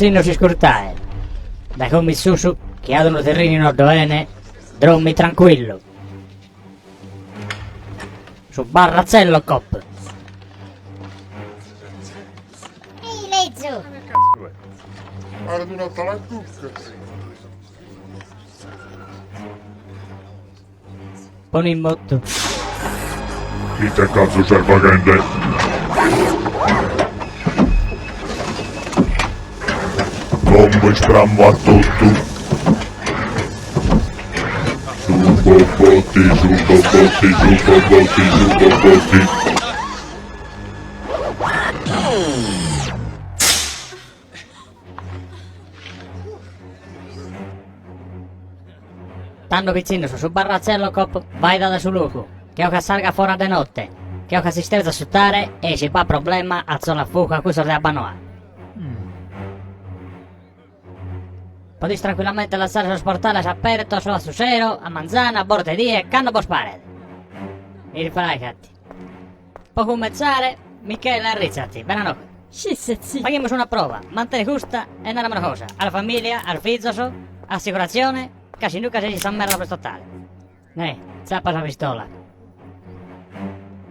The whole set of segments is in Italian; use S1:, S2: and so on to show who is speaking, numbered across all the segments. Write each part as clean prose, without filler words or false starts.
S1: pizzino ci scurtai. Da come su che hanno un terreno in ordine, dormi tranquillo. Su barrazzello cop.
S2: Ehi, Lezzo!
S3: Ha radunato la cucca.
S1: Poni in botto.
S3: Chi te cazzo serve gente? Come sprammo a tutto. Su bobotti, su bobotti, su bobotti, su bobotti.
S1: Tanto pizzino su barrazzello cop, vai da su luogo. Che ho che salga fuori di notte. Che ho che si sterza a suttare e ci fa problema a zona fuoco a cui sorte a banoa. Potete tranquillamente lasciare lo sportello aperto solo a Susero, a Manzana, a Borderie, quando può sparare. Mi rifarai catti. Può cominciare, Michele Arrizzati, benano.
S2: Scissezzi!
S1: Facciamo una prova, mantene giusta e non è una cosa. Alla famiglia, al figlio, assicurazione, casi nuca se ci sta merda per totale. Zappa la pistola.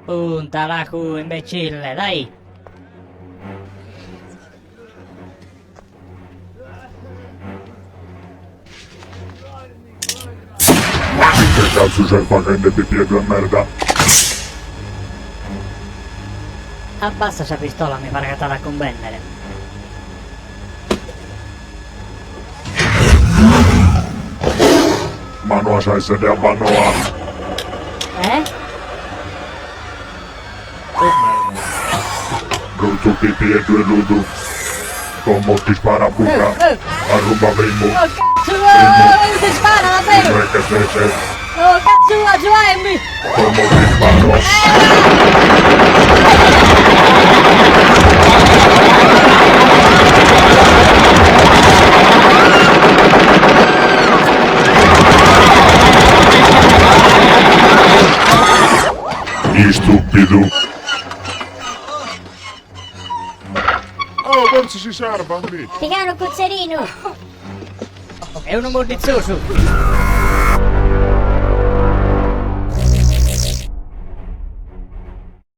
S1: Punta la cu, imbecille, dai.
S3: Che cazzo serve gente di piedi a merda?
S1: Abbassa sta pistola, mi pare che te la convendere.
S3: Manoa sai se ne abbanoa. Rutu pipì e due rudu. Con molti sparabuca. Arruba primo.
S1: Oh cazzo, ti spara davvero!
S3: Tre che fece.
S1: Oh cazzo, aggiuarmi!
S3: Con molti sparo. Gli stupido. Oh, forse si serve, lì.
S2: Pigano cuzzerino!
S1: È uno mordizzoso!